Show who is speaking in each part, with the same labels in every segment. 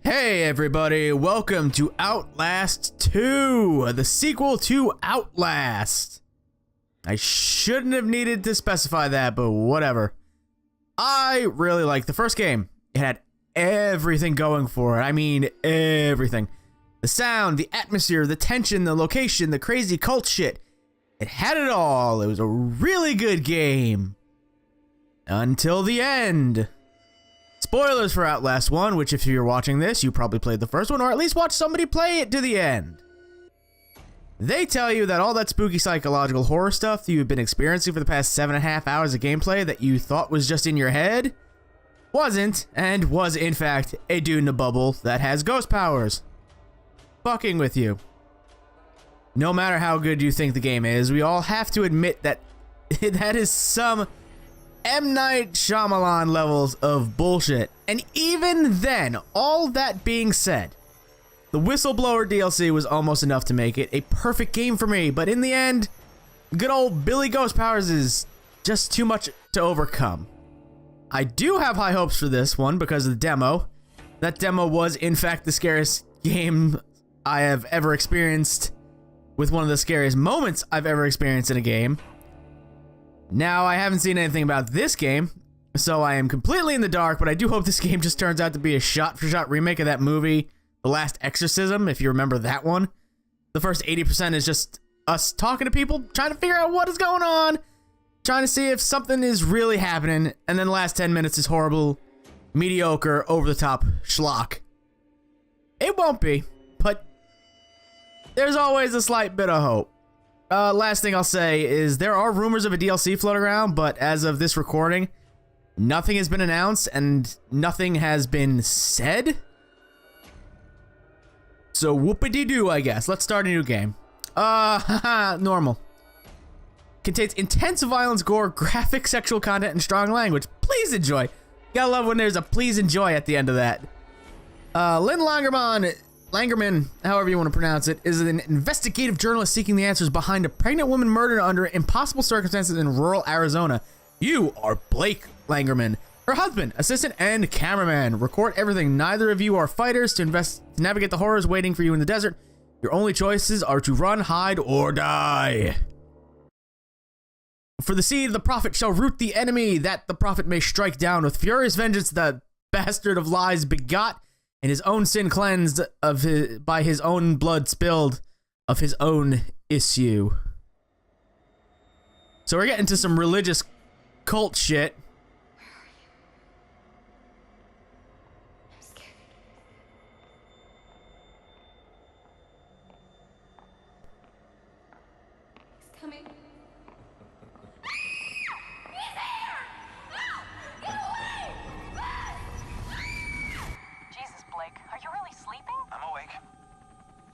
Speaker 1: Hey everybody, welcome to Outlast 2, the sequel to Outlast. I shouldn't have needed to specify that, but whatever. I really liked the first game. It had everything going for it. I mean, everything. The sound, the atmosphere, the tension, the location, the crazy cult shit. It had it all. It was a really good game. Until the end. Spoilers for Outlast 1, which if you're watching this, you probably played the first one, or at least watched somebody play it to the end. They tell you that all that spooky psychological horror stuff that you've been experiencing for the past 7.5 hours of gameplay that you thought was just in your head, wasn't, and was in fact a dude in a bubble that has ghost powers. Fucking with you. No matter how good you think the game is, we all have to admit that that is some M. Night Shyamalan levels of bullshit. And even then, all that being said, the Whistleblower DLC was almost enough to make it a perfect game for me, but in the end, good old Billy Ghost Powers is just too much to overcome. I do have high hopes for this one because of the demo. That demo was, in fact, the scariest game I have ever experienced, with one of the scariest moments I've ever experienced in a game. Now, I haven't seen anything about this game, so I am completely in the dark, but I do hope this game just turns out to be a shot-for-shot remake of that movie, The Last Exorcism, if you remember that one. The first 80% is just us talking to people, trying to figure out what is going on, trying to see if something is really happening, and then the last 10 minutes is horrible, mediocre, over-the-top schlock. It won't be, but there's always a slight bit of hope. Last thing I'll say is there are rumors of a DLC floating around, but as of this recording, nothing has been announced and nothing has been said. So whoopity-doo, I guess. Let's start a new game. Normal. Contains intense violence, gore, graphic sexual content, and strong language. Please enjoy. Gotta love when there's a please enjoy at the end of that. Lynn Langerman, however you want to pronounce it, is an investigative journalist seeking the answers behind a pregnant woman murdered under impossible circumstances in rural Arizona. You are Blake Langerman, her husband, assistant, and cameraman. Record everything. Neither of you are fighters to navigate the horrors waiting for you in the desert. Your only choices are to run, hide, or die. For the seed, the prophet shall root the enemy, that the prophet may strike down with furious vengeance the bastard of lies begot, and his own sin cleansed by his own blood spilled of his own issue. So we're getting to some religious cult shit.
Speaker 2: I'm scared. He's coming. He's here! No! Get away!
Speaker 3: Jesus, Blake, are you really sleeping?
Speaker 4: I'm awake.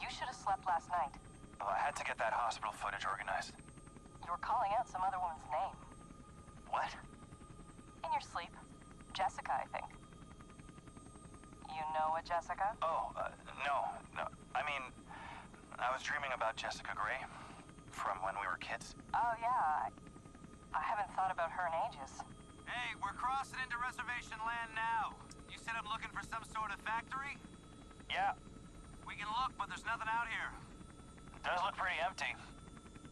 Speaker 3: You should have slept last night.
Speaker 4: Well, I had to get that hospital footage organized.
Speaker 3: You were calling out some other woman's name.
Speaker 4: What?
Speaker 3: In your sleep. Jessica, I think. You know a Jessica?
Speaker 4: Oh, no. I mean, I was dreaming about Jessica Gray from when we were kids.
Speaker 3: Oh, yeah. I haven't thought about her in ages.
Speaker 5: Hey, we're crossing into reservation land now. You said I'm looking for some sort of factory?
Speaker 4: Yeah,
Speaker 5: We can look, but there's nothing out here.
Speaker 4: it does look pretty empty.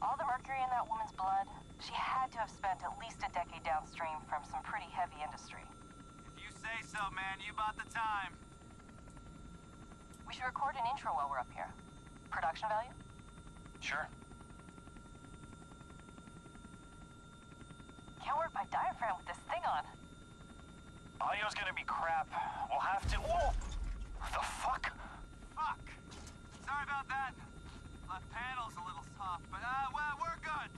Speaker 3: All the mercury in that woman's blood, she had to have spent at least a decade downstream from some pretty heavy industry.
Speaker 5: If you say so, man, you bought the time.
Speaker 3: We should record an intro while we're up here. Production value?
Speaker 4: Sure.
Speaker 3: Can't work my diaphragm with this thing on.
Speaker 4: Audio's gonna be crap. We'll have to... Whoa! The fuck?
Speaker 5: Fuck. Sorry about that. Left panel's a little soft, but, well, we're good.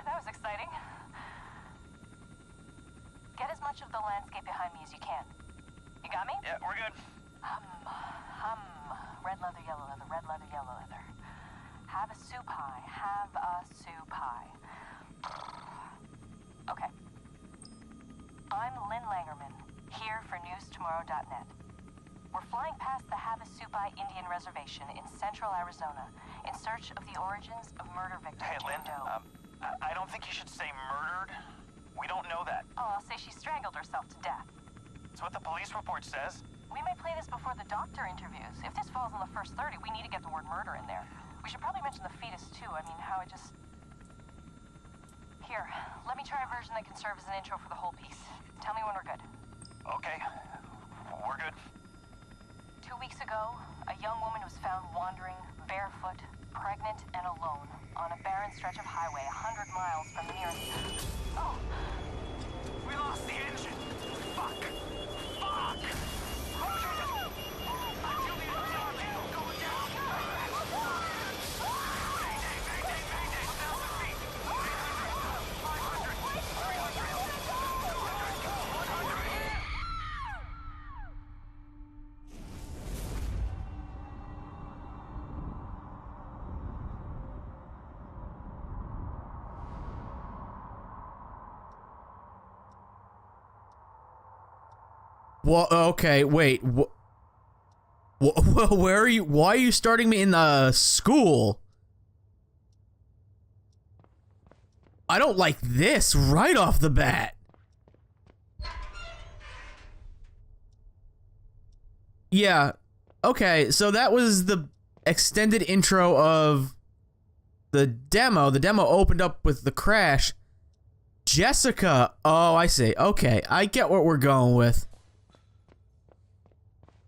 Speaker 3: That was exciting. Get as much of the landscape behind me as you can. You got me?
Speaker 4: Yeah, we're good.
Speaker 3: Red leather, yellow leather, red leather, yellow leather. Have a soup pie, have a soup pie. Okay. I'm Lynn Langerman, here for newstomorrow.net. We're flying past the Havasupai Indian Reservation in central Arizona in search of the origins of murder victim
Speaker 4: Hey, Lynn,
Speaker 3: Jane Doe.
Speaker 4: I don't think you should say murdered. We don't know that.
Speaker 3: Oh, I'll say she strangled herself to death.
Speaker 4: It's what the police report says.
Speaker 3: We may play this before the doctor interviews. If this falls in the first 30, we need to get the word murder in there. We should probably mention the fetus, too. I mean, how it just... Here, let me try a version that can serve as an intro for the whole piece. Tell me when we're good.
Speaker 4: Okay, we're good.
Speaker 3: 2 weeks ago, a young woman was found wandering, barefoot, pregnant, and alone on a barren stretch of highway 100 miles from the nearest... Oh!
Speaker 5: We lost the engine. Fuck. Fuck. Going down. Mayday, mayday, mayday. 1,000 feet. 800, 500, 300, 200, 100.
Speaker 1: Well, okay, wait. Where are you? Why are you starting me in the school? I don't like this right off the bat. Yeah. Okay, so that was the extended intro of the demo. The demo opened up with the crash. Jessica. Oh, I see. Okay, I get what we're going with.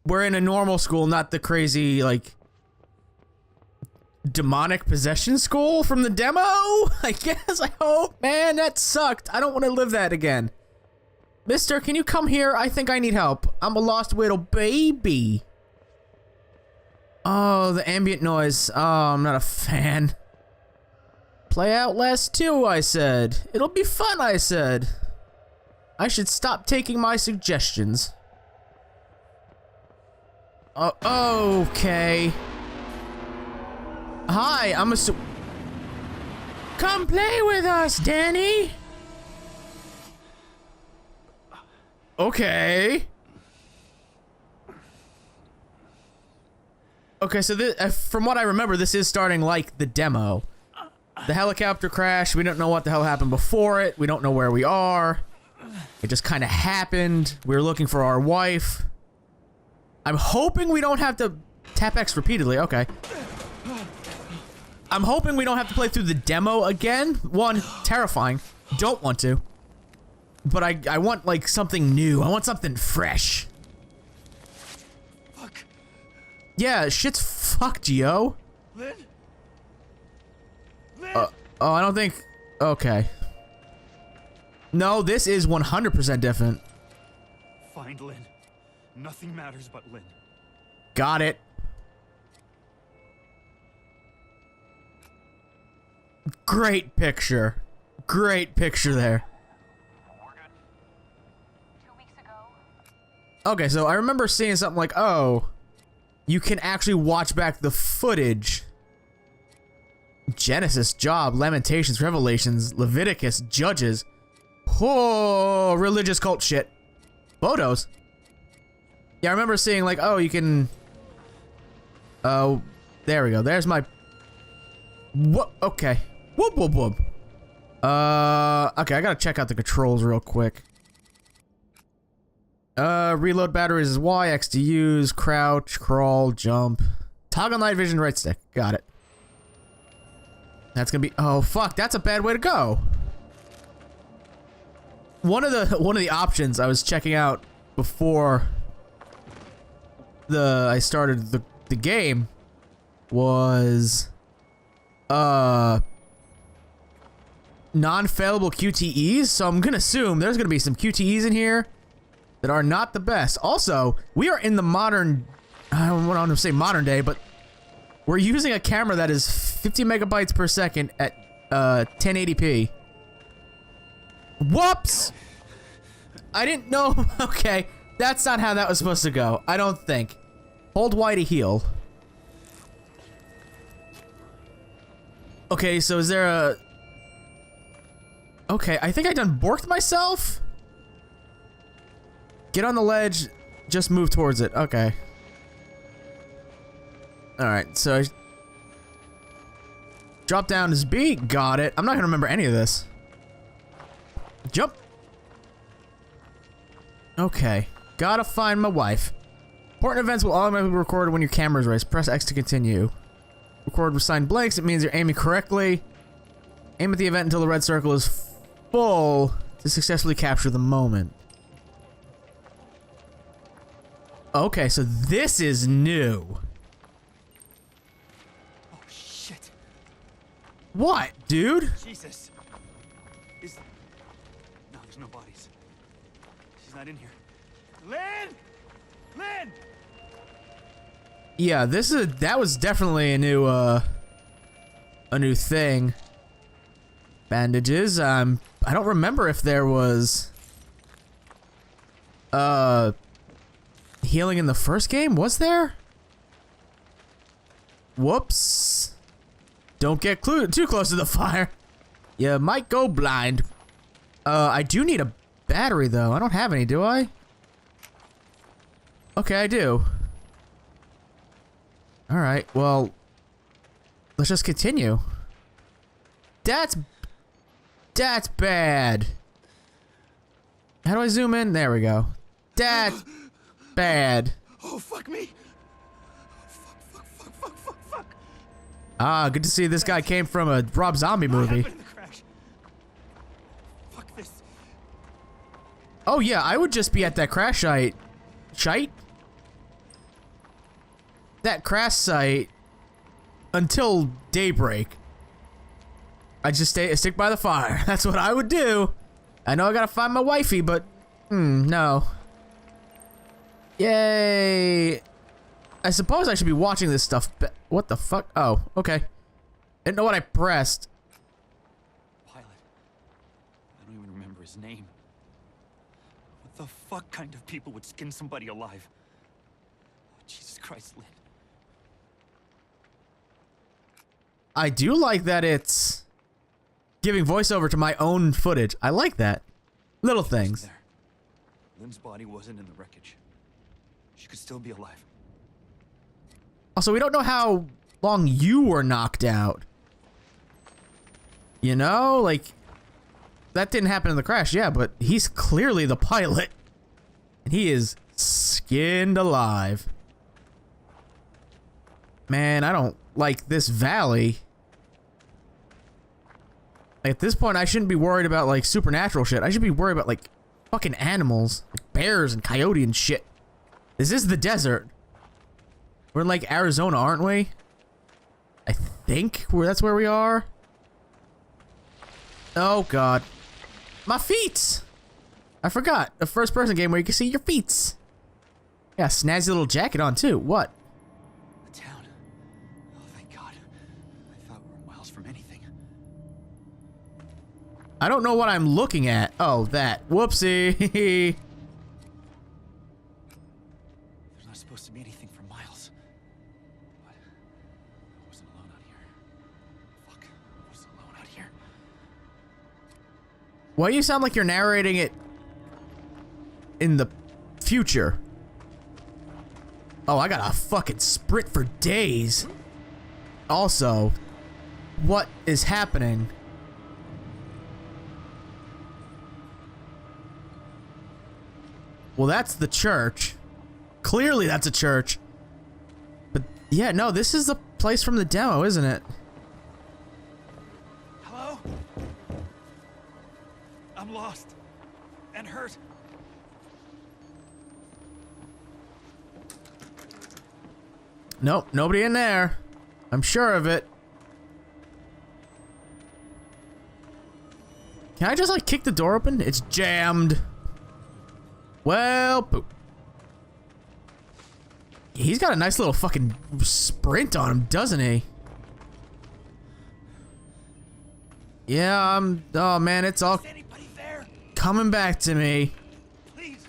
Speaker 1: We're in a normal school, not the crazy, like, demonic possession school from the demo, I guess. I hope. Man, that sucked. I don't want to live that again. Mister, can you come here? I think I need help. I'm a lost little baby. Oh, the ambient noise. Oh, I'm not a fan. Play Outlast 2, I said. It'll be fun, I said. I should stop taking my suggestions. Okay. Hi, I'm a Come play with us, Danny. Okay. Okay, so this, from what I remember, this is starting like the demo. The helicopter crash, we don't know what the hell happened before it. We don't know where we are. It just kind of happened. We were looking for our wife. I'm hoping we don't have to tap X repeatedly. Okay. I'm hoping we don't have to play through the demo again. One, terrifying. Don't want to. But I want, like, something new. I want something fresh.
Speaker 5: Fuck.
Speaker 1: Yeah, shit's fucked, yo.
Speaker 5: Lynn? Lynn?
Speaker 1: Oh, I don't think... Okay. No, this is 100% different.
Speaker 5: Find Lynn. Nothing matters but Lynn.
Speaker 1: Got it. Great picture. Great picture there.
Speaker 4: We're good.
Speaker 3: 2 weeks ago,
Speaker 1: Okay, so I remember seeing something like, oh, you can actually watch back the footage. Genesis, Job, Lamentations, Revelations, Leviticus, Judges. Oh, religious cult shit. Photos. Yeah, I remember seeing like, oh, you can... Oh, there we go. There's my... What? Okay. Whoop, whoop, whoop. Okay, I gotta check out the controls real quick. Reload batteries is Y, X to use, crouch, crawl, jump. Toggle night vision, right stick. Got it. That's gonna be... Oh, fuck, that's a bad way to go. One of the options I was checking out before I started the game was non-failable QTEs, so I'm gonna assume there's gonna be some QTEs in here that are not the best. Also, we are in the modern, I don't want to say modern day, but we're using a camera that is 50 megabytes per second at 1080p. Whoops! I didn't know. Okay, that's not how that was supposed to go. I don't think. Hold Y to heal. Okay, so is there a... Okay, I think I done borked myself? Get on the ledge, just move towards it. Okay. Alright, so... Drop down is B. Got it. I'm not gonna remember any of this. Jump. Okay. Gotta find my wife. Important events will automatically be recorded when your camera is raised. Press X to continue. Record with signed blanks. It means you're aiming correctly. Aim at the event until the red circle is full to successfully capture the moment. Okay, so this is new.
Speaker 5: Oh, shit.
Speaker 1: What, dude?
Speaker 5: Jesus. No, there's no bodies. She's not in here. Lynn! Lynn!
Speaker 1: Yeah, that was definitely a new thing. Bandages. I don't remember if there was healing in the first game. Was there? Whoops. Don't get too close to the fire. You might go blind. I do need a battery though. I don't have any, do I? Okay, I do. Alright, well, let's just continue. That's bad. How do I zoom in? There we go. That's bad.
Speaker 5: Oh, fuck me. Fuck.
Speaker 1: Ah, good to see this guy came from a Rob Zombie movie.
Speaker 5: What happened in the crash? Fuck this.
Speaker 1: Oh yeah, I would just be at that crash site. That crash site until daybreak. I just stick by the fire. That's what I would do. I know I gotta find my wifey, but no. Yay! I suppose I should be watching this stuff. What the fuck? Oh, okay. Didn't know what I pressed.
Speaker 5: Pilot. I don't even remember his name. What the fuck kind of people would skin somebody alive? Oh, Jesus Christ, Lynn.
Speaker 1: I do like that it's giving voiceover to my own footage. I like that. Little things.
Speaker 5: There. Lynn's body wasn't in the wreckage. She could still be alive.
Speaker 1: Also, we don't know how long you were knocked out. You know, like, that didn't happen in the crash, yeah, but he's clearly the pilot. And he is skinned alive. Man, I don't like this valley. At this point, I shouldn't be worried about, like, supernatural shit. I should be worried about, like, fucking animals. Like bears and coyote and shit. This is the desert. We're in, like, Arizona, aren't we? I think that's where we are. Oh, God. My feet! I forgot. A first-person game where you can see your feet. Yeah, snazzy little jacket on, too. What?
Speaker 5: The town. Oh, thank God. I thought we were miles from anything.
Speaker 1: I don't know what I'm looking at. Oh, that. Whoopsie.
Speaker 5: There's not supposed to be anything for miles. But I wasn't alone out here. Fuck. I wasn't alone out here.
Speaker 1: Why do you sound like you're narrating it in the future? Oh, I gotta fucking sprint for days. Also, what is happening? Well, that's the church. Clearly that's a church. But yeah, no, this is the place from the demo, isn't it?
Speaker 5: Hello? I'm lost. And hurt.
Speaker 1: Nope, nobody in there. I'm sure of it. Can I just like kick the door open? It's jammed. Well, poop. He's got a nice little fucking sprint on him, doesn't he? Yeah, oh man, it's all
Speaker 5: Is anybody there?
Speaker 1: coming back to me.
Speaker 5: Please.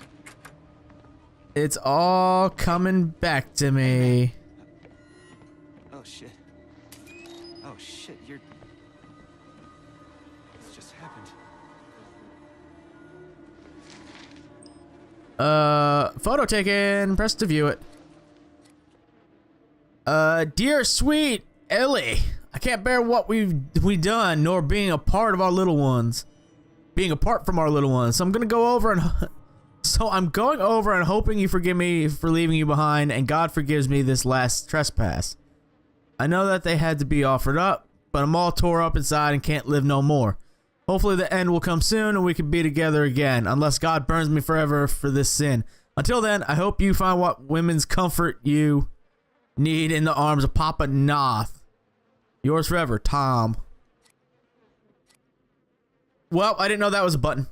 Speaker 1: It's all coming back to me.
Speaker 5: Oh shit. Oh shit, you're... This just happened.
Speaker 1: Photo taken. Press to view it. Dear sweet Ellie, I can't bear what we done, nor being a part of our little ones. Being apart from our little ones. So I'm gonna go over and So I'm going over and hoping you forgive me for leaving you behind, and God forgives me this last trespass. I know that they had to be offered up, but I'm all tore up inside and can't live no more. Hopefully the end will come soon and we can be together again, unless God burns me forever for this sin. Until then, I hope you find what women's comfort you need in the arms of Papa Noth. Yours forever, Tom. Well, I didn't know that was a button.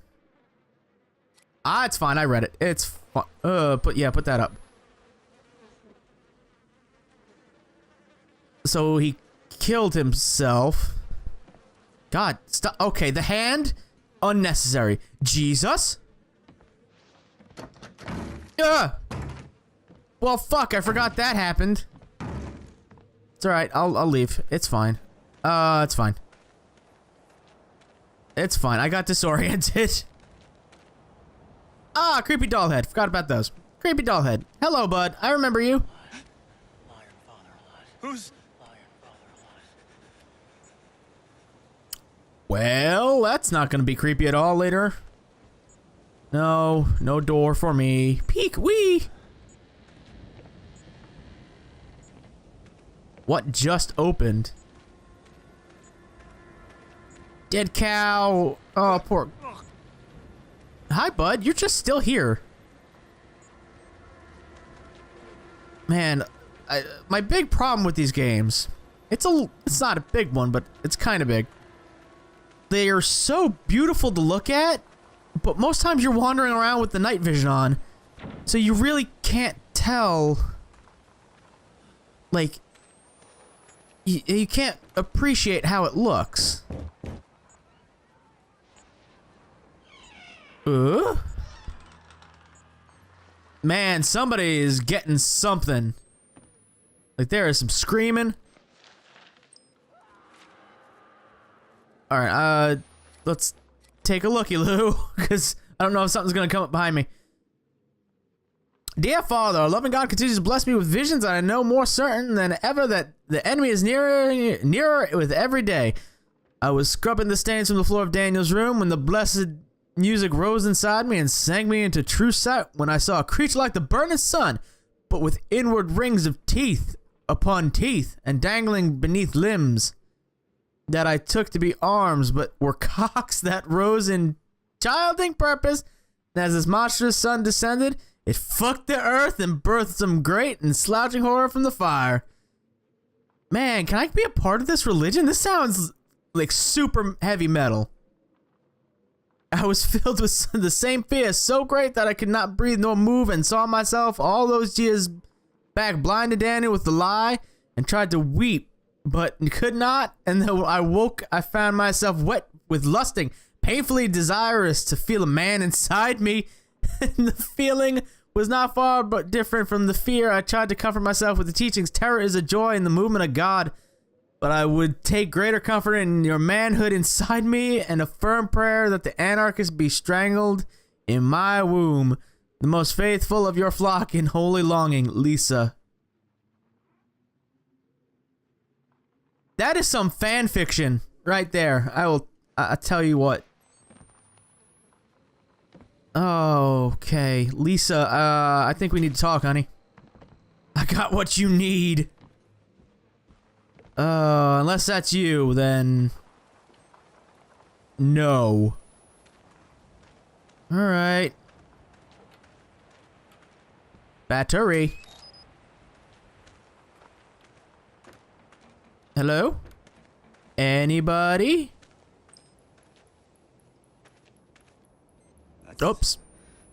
Speaker 1: Ah, it's fine. I read it. It's fine. Put that up. So he killed himself. God, stop. Okay, the hand? Unnecessary. Jesus? Well, fuck, I forgot that happened. It's alright, I'll leave. It's fine. It's fine. It's fine, I got disoriented. Ah, creepy doll head. Forgot about those. Creepy doll head. Hello, bud. I remember you.
Speaker 5: Who's...
Speaker 1: Well, that's not gonna be creepy at all later. No, no door for me. Peek, wee! What just opened? Dead cow. Oh, poor... Hi, bud. You're just still here. Man, my big problem with these games... It's not a big one, but it's kind of big. They are so beautiful to look at, but most times you're wandering around with the night vision on, so you really can't tell. Like, you can't appreciate how it looks. Man, somebody is getting something. Like, there is some screaming. Alright, let's take a looky, Lou, because I don't know if something's gonna come up behind me. Dear Father, our loving God continues to bless me with visions, and I know more certain than ever that the enemy is nearer with every day. I was scrubbing the stains from the floor of Daniel's room when the blessed music rose inside me and sank me into true sight when I saw a creature like the burning sun, but with inward rings of teeth upon teeth and dangling beneath limbs that I took to be arms, but were cocks that rose in childing purpose. And as this monstrous sun descended, it fucked the earth and birthed some great and slouching horror from the fire. Man, can I be a part of this religion? This sounds like super heavy metal. I was filled with the same fear, so great that I could not breathe nor move, and saw myself all those years back blind to Daniel with the lie, and tried to weep, but could not. And then I woke, I found myself wet with lusting, painfully desirous to feel a man inside me. And the feeling was not far but different from the fear. I tried to comfort myself with the teachings. Terror is a joy in the movement of God. But I would take greater comfort in your manhood inside me, and a firm prayer that the anarchist be strangled in my womb. The most faithful of your flock in holy longing, Lisa. That is some fan fiction right there. I'll tell you what. Okay, Lisa, I think we need to talk, honey. I got what you need. Unless that's you, then... No. Alright. Battery. Hello? Anybody? Oops.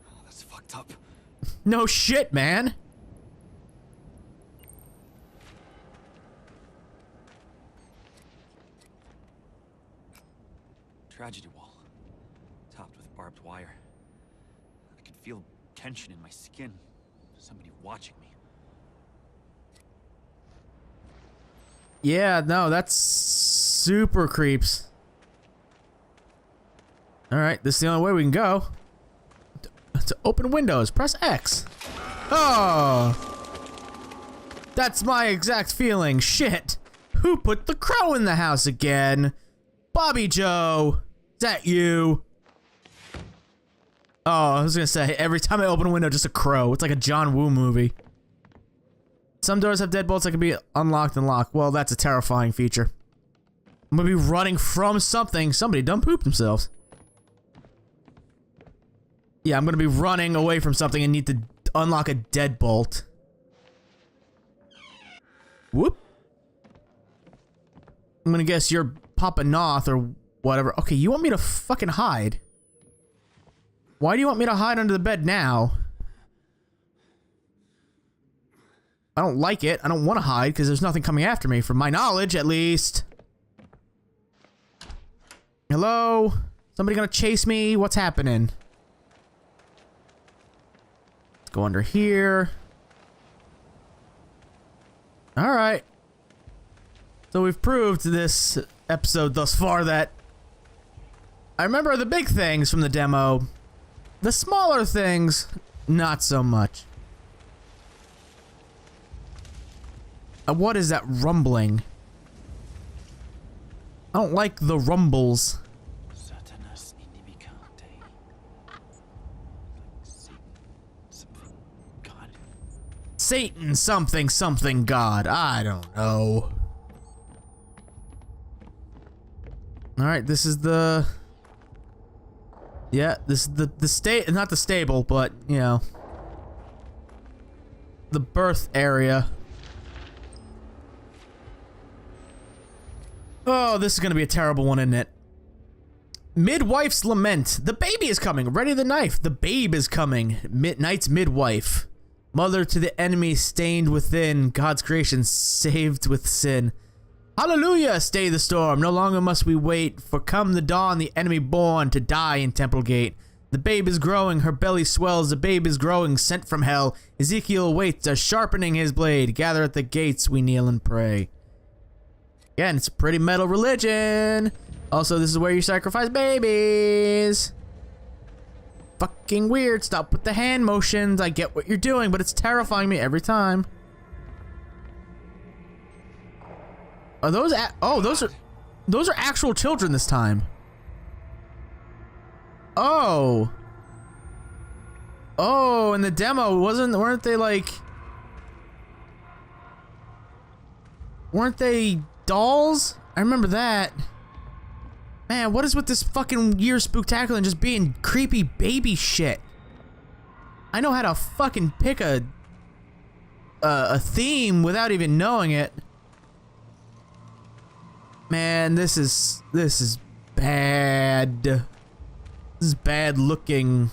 Speaker 5: Oh, that's fucked up.
Speaker 1: No shit, man.
Speaker 5: Tragedy wall, topped with barbed wire. I could feel tension in my skin. Somebody watching me.
Speaker 1: Yeah, no, that's super creeps. Alright, this is the only way we can go. To open windows, press X. Oh! That's my exact feeling. Shit. Who put the crow in the house again? Bobby Joe. Is that you? Oh, I was gonna say, every time I open a window, just a crow. It's like a John Woo movie. Some doors have deadbolts that can be unlocked and locked. Well, that's a terrifying feature. I'm gonna be running from something. Somebody done pooped themselves. Yeah, I'm gonna be running away from something and need to unlock a deadbolt. Whoop. I'm gonna guess you're Papa Noth or whatever. Okay, you want me to fucking hide? Why do you want me to hide under the bed now? I don't like it. I don't want to hide because there's nothing coming after me, from my knowledge, at least. Hello? Somebody gonna chase me? What's happening? Let's go under here. Alright. So we've proved this episode thus far that I remember the big things from the demo. The smaller things, not so much. What is that rumbling? I don't like the rumbles. Satan something something God. I don't know. Alright, this is the... Yeah, this is the not the stable, but, you know, the birth area. Oh, this is gonna be a terrible one, isn't it? Midwife's Lament. The baby is coming. Ready the knife. The babe is coming. Night's midwife. Mother to the enemy stained within. God's creation saved with sin. Hallelujah! Stay the storm. No longer must we wait. For come the dawn, the enemy born to die in Temple Gate. The babe is growing. Her belly swells. The babe is growing. Sent from hell. Ezekiel waits. Sharpening his blade. Gather at the gates. We kneel and pray. Again, it's a pretty metal religion. Also, this is where you sacrifice babies. Fucking weird. Stop with the hand motions. I get what you're doing, but it's terrifying me every time. Are those oh, those are actual children this time. Oh. Oh, in the demo, weren't they like... Weren't they dolls? I remember that. Man, what is with this fucking year spooktacular and just being creepy baby shit? I know how to fucking pick a theme without even knowing it. Man, this is bad. This is bad looking.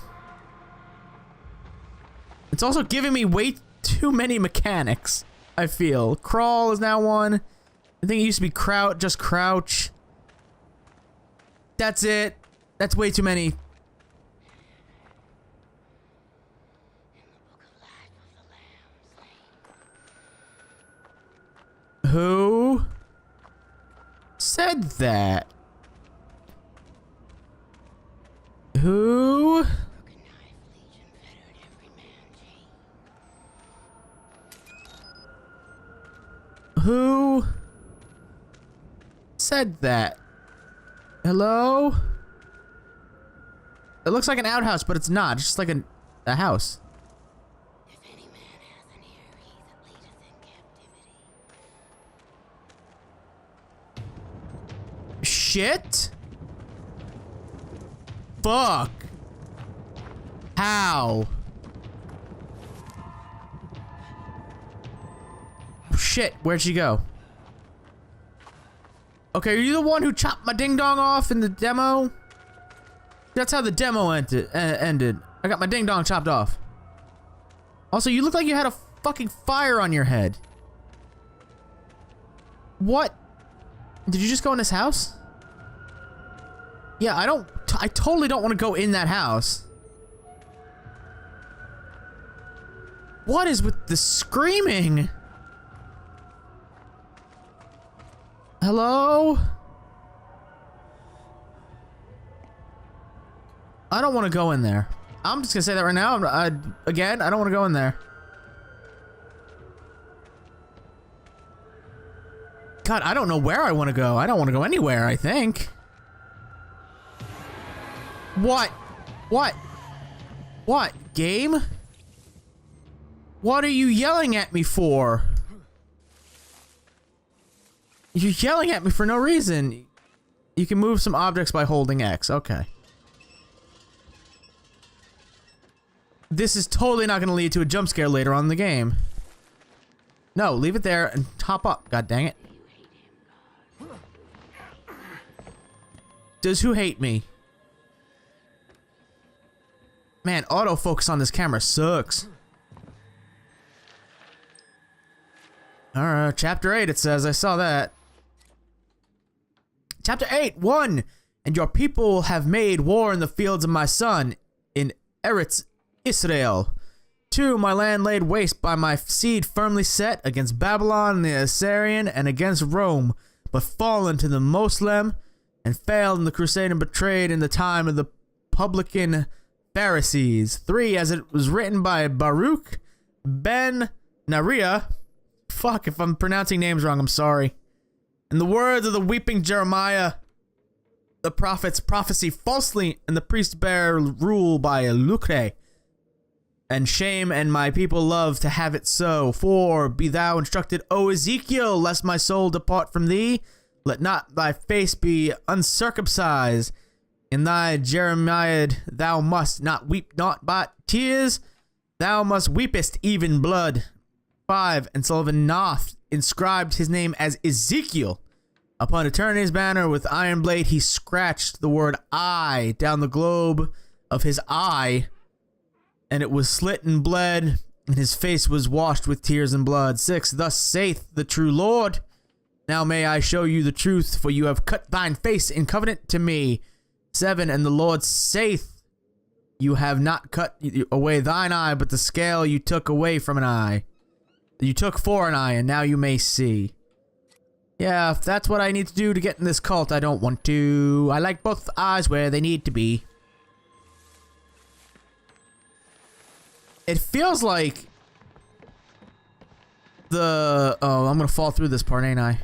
Speaker 1: It's also giving me way too many mechanics, I feel. Crawl is now one. I think it used to be crouch, just crouch. That's it. That's way too many. Who said that? Who? Who said that? Hello? It looks like an outhouse, but it's not. It's just like a house.
Speaker 2: If any man has an ear, he that leadeth in captivity.
Speaker 1: Shit? Fuck. How? Shit, where'd she go? Okay, are you the one who chopped my ding-dong off in the demo? That's how the demo ended. I got my ding-dong chopped off. Also, you look like you had a fucking fire on your head. What? Did you just go in this house? Yeah, I totally don't want to go in that house. What is with the screaming? Hello? I don't want to go in there. I'm just gonna say that right now. Again, I don't want to go in there. God, I don't know where I want to go. I don't want to go anywhere, I think. What? What? What, game? What are you yelling at me for? You're yelling at me for no reason. You can move some objects by holding X. Okay. This is totally not going to lead to a jump scare later on in the game. No, leave it there and hop up. God dang it. Does who hate me? Man, autofocus on this camera sucks. Alright, chapter 8 it says. I saw that. Chapter 8, 1. And your people have made war in the fields of my son, in Eretz Israel. 2. My land laid waste by my seed firmly set against Babylon and the Assyrian and against Rome, but fallen to the Moslem and failed in the crusade and betrayed in the time of the publican Pharisees. 3. As it was written by Baruch ben Neriah. Fuck, if I'm pronouncing names wrong, I'm sorry. In the words of the weeping Jeremiah, the prophets prophesy falsely, and the priests bear rule by lucre. And shame, and my people love to have it so. 4. Be thou instructed, O Ezekiel, lest my soul depart from thee. Let not thy face be uncircumcised. In thy Jeremiah thou must not weep not but tears. Thou must weepest even blood. 5. And Sullivan Noth inscribed his name as Ezekiel. Upon eternity's banner with iron blade he scratched the word I down the globe of his eye, and it was slit and bled, and his face was washed with tears and blood. 6. Thus saith the true Lord, now may I show you the truth, for you have cut thine face in covenant to me. 7. And the Lord saith, you have not cut away thine eye, but the scale you took away from an eye. You took for an eye, and now you may see. Yeah, if that's what I need to do to get in this cult, I don't want to. I like both eyes where they need to be. It feels like the... Oh, I'm gonna fall through this part, ain't I?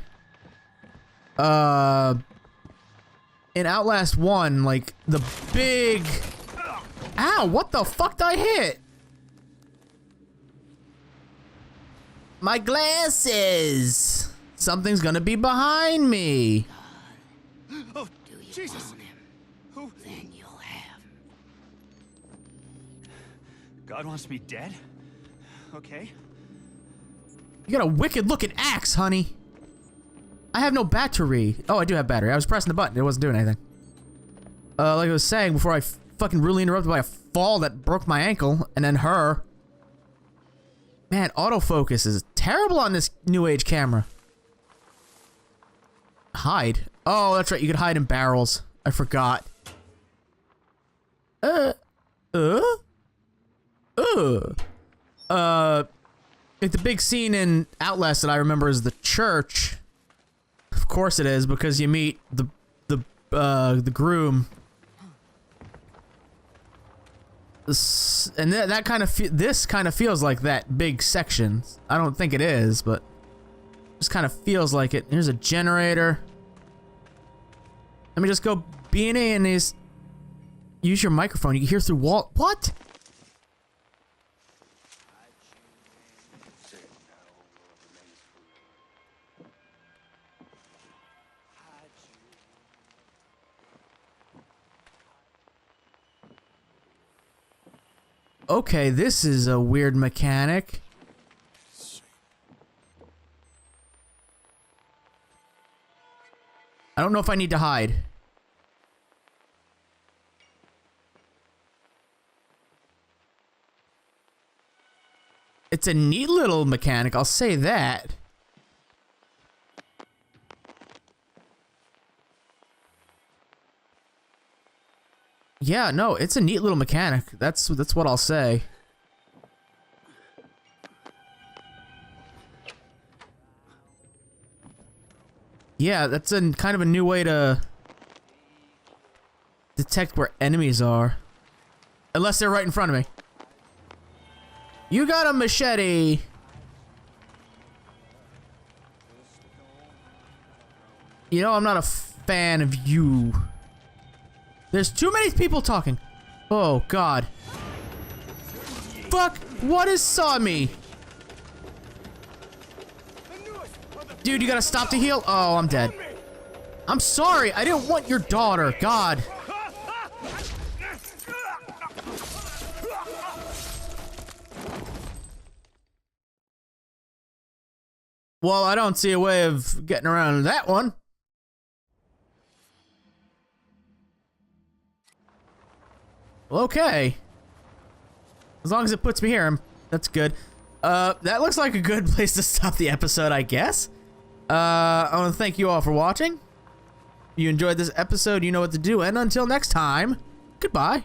Speaker 1: In Outlast 1, like, the big... Ow, what the fuck did I hit? My glasses! Something's gonna be behind me.
Speaker 5: Oh, Jesus! Who?
Speaker 2: Then you'll have.
Speaker 5: God wants me dead? Okay.
Speaker 1: You got a wicked looking axe, honey. I have no battery. Oh, I do have battery. I was pressing the button. It wasn't doing anything. Like I was saying before I fucking really interrupted by a fall that broke my ankle, and then her. Man, autofocus is terrible on this new age camera. Hide? Oh, that's right. You could hide in barrels. I forgot. Like the big scene in Outlast that I remember is the church. Of course it is, because you meet the groom. And that kind of this kind of feels like that big section. I don't think it is, but just kind of feels like it. Here's a generator. Let me just go B&A and these. Use your microphone. You can hear through wall. What? Okay, this is a weird mechanic. I don't know if I need to hide. It's a neat little mechanic, I'll say that. Yeah, no, it's a neat little mechanic. That's what I'll say. Yeah, that's a kind of a new way to detect where enemies are. Unless they're right in front of me. You got a machete. You know, I'm not a fan of you. There's too many people talking. Oh, God. fuck? What is saw me? Dude, you gotta stop to heal. Oh, I'm dead. I'm sorry. I didn't want your daughter. God. Well, I don't see a way of getting around that one. Well, okay. As long as it puts me here, that's good. That looks like a good place to stop the episode, I guess. I want to thank you all for watching. If you enjoyed this episode, you know what to do, and until next time, goodbye.